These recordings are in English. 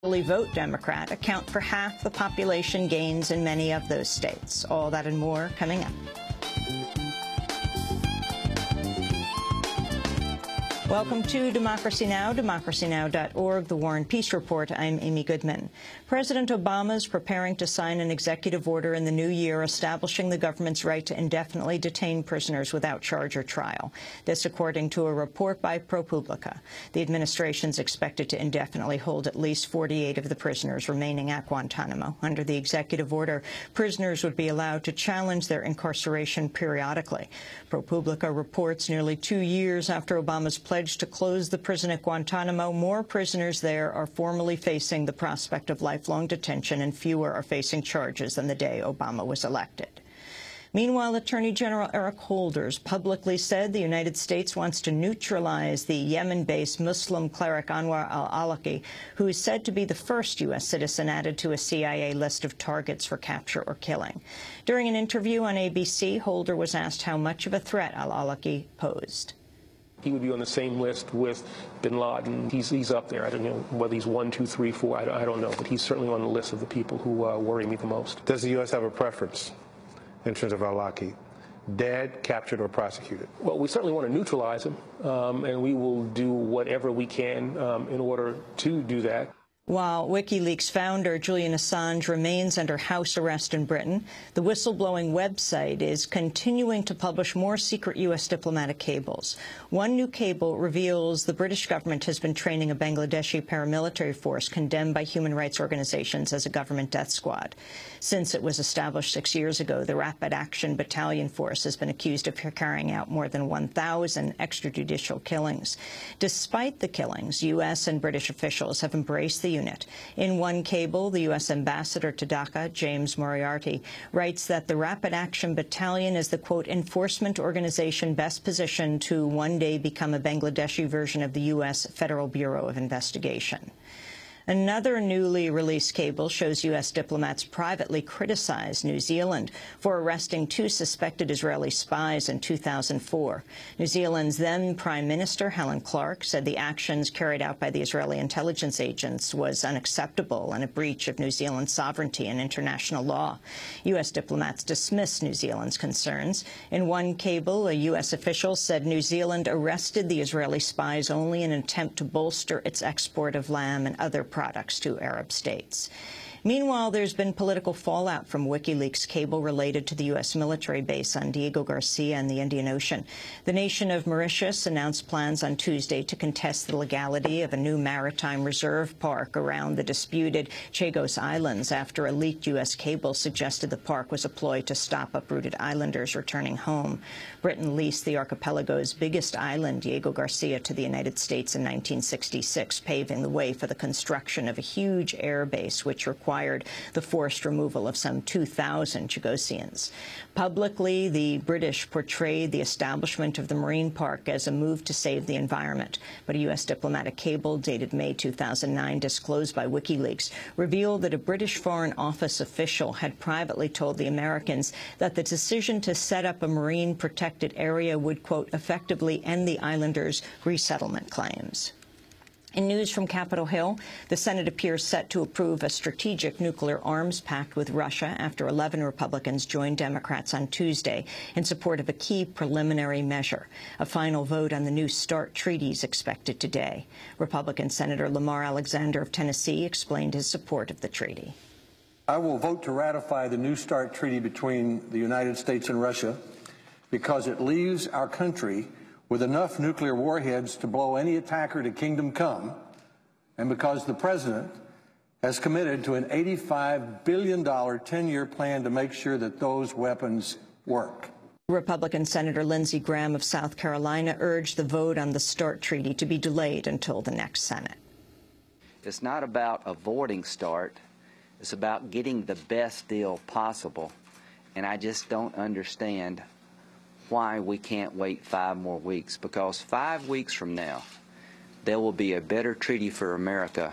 vote Democrat account for half the population gains in many of those states. All that and more coming up. Welcome to Democracy Now!, democracynow.org, The War and Peace Report. I'm Amy Goodman. President Obama is preparing to sign an executive order in the new year establishing the government's right to indefinitely detain prisoners without charge or trial. This according to a report by ProPublica. The administration is expected to indefinitely hold at least 48 of the prisoners remaining at Guantanamo. Under the executive order, prisoners would be allowed to challenge their incarceration periodically. ProPublica reports nearly 2 years after Obama's pledge to close the prison at Guantanamo, more prisoners there are formally facing the prospect of lifelong detention, and fewer are facing charges than the day Obama was elected. Meanwhile, Attorney General Eric Holders publicly said the United States wants to neutralize the Yemen-based Muslim cleric Anwar al-Awlaki, who is said to be the first U.S. citizen added to a CIA list of targets for capture or killing. During an interview on ABC, Holder was asked how much of a threat al-Awlaki posed. He would be on the same list with bin Laden. He's up there. I don't know whether he's 1, 2, 3, 4. I don't know, but he's certainly on the list of the people who worry me the most. Does the U.S. have a preference in terms of al-Awlaki? Dead, captured, or prosecuted? Well, we certainly want to neutralize him, and we will do whatever we can in order to do that. While WikiLeaks founder Julian Assange remains under house arrest in Britain, the whistleblowing website is continuing to publish more secret U.S. diplomatic cables. One new cable reveals the British government has been training a Bangladeshi paramilitary force condemned by human rights organizations as a government death squad. Since it was established 6 years ago, the Rapid Action Battalion Force has been accused of carrying out more than 1,000 extrajudicial killings. Despite the killings, U.S. and British officials have embraced the unit. In one cable, the U.S. ambassador to Dhaka, James Moriarty, writes that the Rapid Action Battalion is the, quote, enforcement organization best positioned to one day become a Bangladeshi version of the U.S. Federal Bureau of Investigation. Another newly released cable shows U.S. diplomats privately criticized New Zealand for arresting 2 suspected Israeli spies in 2004. New Zealand's then Prime Minister, Helen Clark, said the actions carried out by the Israeli intelligence agents was unacceptable and a breach of New Zealand's sovereignty and international law. U.S. diplomats dismissed New Zealand's concerns. In one cable, a U.S. official said New Zealand arrested the Israeli spies only in an attempt to bolster its export of lamb and other products to Arab states. Meanwhile, there's been political fallout from WikiLeaks cable related to the U.S. military base on Diego Garcia in the Indian Ocean. The nation of Mauritius announced plans on Tuesday to contest the legality of a new maritime reserve park around the disputed Chagos Islands after a leaked U.S. cable suggested the park was a ploy to stop uprooted islanders returning home. Britain leased the archipelago's biggest island, Diego Garcia, to the United States in 1966, paving the way for the construction of a huge air base which required the forced removal of some 2,000 Chagosians. Publicly, the British portrayed the establishment of the marine park as a move to save the environment. But a U.S. diplomatic cable dated May 2009, disclosed by WikiLeaks, revealed that a British Foreign Office official had privately told the Americans that the decision to set up a marine protected area would, quote, effectively end the islanders' resettlement claims. In news from Capitol Hill, the Senate appears set to approve a strategic nuclear arms pact with Russia after 11 Republicans joined Democrats on Tuesday in support of a key preliminary measure. A final vote on the New START treaty is expected today. Republican Senator Lamar Alexander of Tennessee explained his support of the treaty. I will vote to ratify the New START treaty between the United States and Russia because it leaves our country with enough nuclear warheads to blow any attacker to kingdom come, and because the President has committed to an $85 billion 10-year plan to make sure that those weapons work. Republican Senator Lindsey Graham of South Carolina urged the vote on the START treaty to be delayed until the next Senate. It's not about avoiding START. It's about getting the best deal possible, and I just don't understand why we can't wait 5 more weeks, because 5 weeks from now, there will be a better treaty for America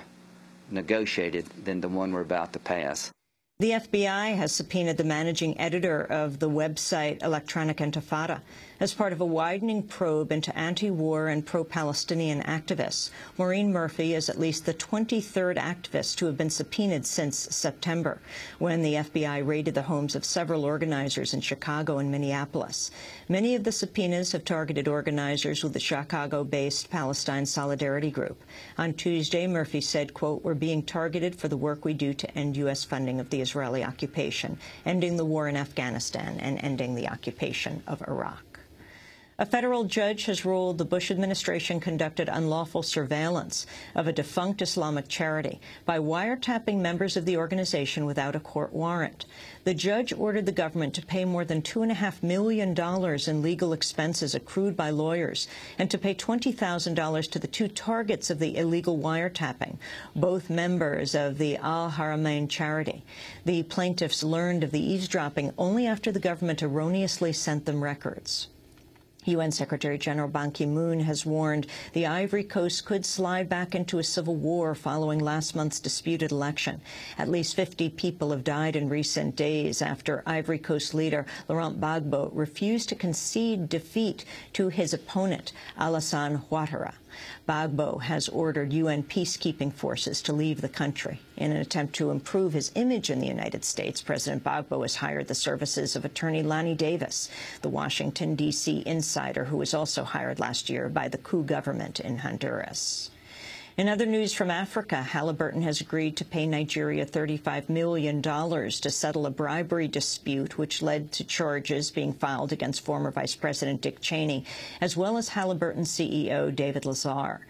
negotiated than the one we're about to pass. The FBI has subpoenaed the managing editor of the website Electronic Intifada. As part of a widening probe into anti-war and pro-Palestinian activists, Maureen Murphy is at least the 23rd activist to have been subpoenaed since September, when the FBI raided the homes of several organizers in Chicago and Minneapolis. Many of the subpoenas have targeted organizers with the Chicago-based Palestine Solidarity Group. On Tuesday, Murphy said, quote, "We're being targeted for the work we do to end U.S. funding of the Israeli occupation, ending the war in Afghanistan, and ending the occupation of Iraq." A federal judge has ruled the Bush administration conducted unlawful surveillance of a defunct Islamic charity by wiretapping members of the organization without a court warrant. The judge ordered the government to pay more than $2.5 million in legal expenses accrued by lawyers and to pay $20,000 to the two targets of the illegal wiretapping, both members of the Al-Haramain charity. The plaintiffs learned of the eavesdropping only after the government erroneously sent them records. UN Secretary General Ban Ki-moon has warned the Ivory Coast could slide back into a civil war following last month's disputed election. At least 50 people have died in recent days after Ivory Coast leader Laurent Gbagbo refused to concede defeat to his opponent, Alassane Ouattara. Gbagbo has ordered UN peacekeeping forces to leave the country. In an attempt to improve his image in the United States, President Gbagbo has hired the services of attorney Lanny Davis, the Washington, D.C. insider who was also hired last year by the coup government in Honduras. In other news from Africa, Halliburton has agreed to pay Nigeria $35 million to settle a bribery dispute which led to charges being filed against former Vice President Dick Cheney, as well as Halliburton CEO David Lazar.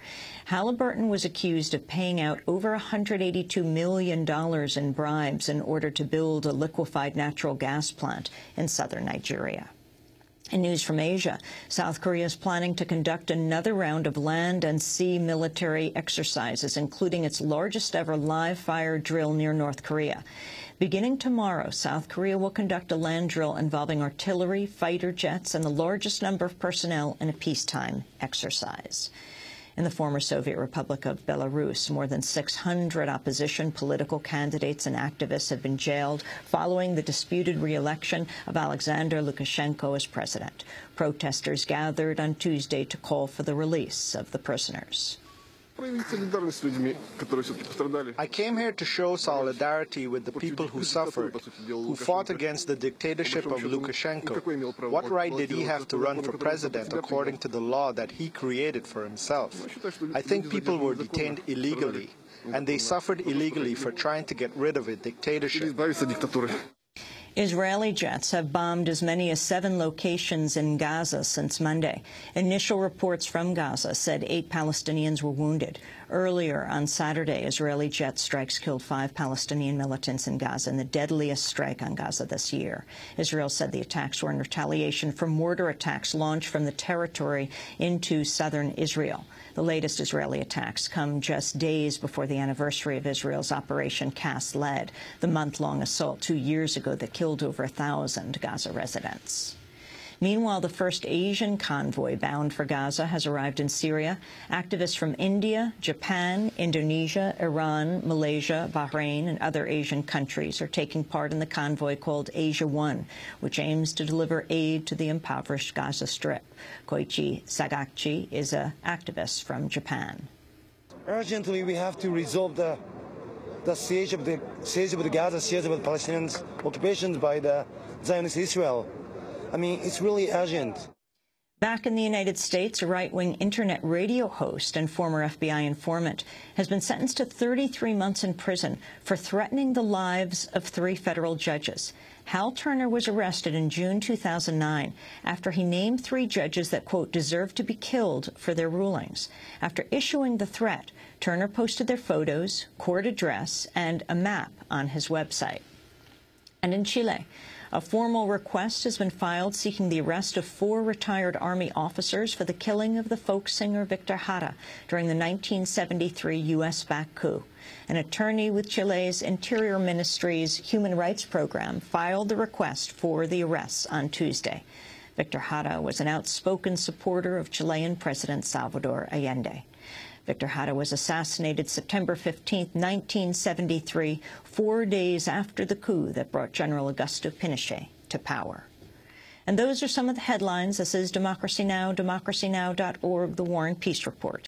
Halliburton was accused of paying out over $182 million in bribes in order to build a liquefied natural gas plant in southern Nigeria. In news from Asia, South Korea is planning to conduct another round of land and sea military exercises, including its largest-ever live-fire drill near North Korea. Beginning tomorrow, South Korea will conduct a land drill involving artillery, fighter jets, and the largest number of personnel in a peacetime exercise. In the former Soviet Republic of Belarus, more than 600 opposition political candidates and activists have been jailed following the disputed re-election of Alexander Lukashenko as president. Protesters gathered on Tuesday to call for the release of the prisoners. I came here to show solidarity with the people who suffered, who fought against the dictatorship of Lukashenko. What right did he have to run for president according to the law that he created for himself? I think people were detained illegally, and they suffered illegally for trying to get rid of a dictatorship. Israeli jets have bombed as many as 7 locations in Gaza since Monday. Initial reports from Gaza said 8 Palestinians were wounded. Earlier on Saturday, Israeli jet strikes killed 5 Palestinian militants in Gaza in the deadliest strike on Gaza this year. Israel said the attacks were in retaliation for mortar attacks launched from the territory into southern Israel. The latest Israeli attacks come just days before the anniversary of Israel's Operation Cast Lead, the month-long assault 2 years ago that killed over 1,000 Gaza residents. Meanwhile, the first Asian convoy bound for Gaza has arrived in Syria. Activists from India, Japan, Indonesia, Iran, Malaysia, Bahrain, and other Asian countries are taking part in the convoy called Asia One, which aims to deliver aid to the impoverished Gaza Strip. Koichi Sagachi is an activist from Japan. Urgently, we have to resolve the siege of the Gaza, siege of the Palestinians, occupations by the Zionist Israel. I mean, it's really urgent. Back in the United States, a right-wing Internet radio host and former FBI informant has been sentenced to 33 months in prison for threatening the lives of 3 federal judges. Hal Turner was arrested in June 2009 after he named 3 judges that, quote, deserved to be killed for their rulings. After issuing the threat, Turner posted their photos, court address, and a map on his website. And in Chile, a formal request has been filed seeking the arrest of 4 retired Army officers for the killing of the folk singer Victor Jara during the 1973 U.S.-backed coup. An attorney with Chile's Interior Ministry's Human Rights Program filed the request for the arrests on Tuesday. Victor Jara was an outspoken supporter of Chilean President Salvador Allende. Victor Jara was assassinated September 15, 1973, 4 days after the coup that brought General Augusto Pinochet to power. And those are some of the headlines. This is Democracy Now!, democracynow.org, The War and Peace Report.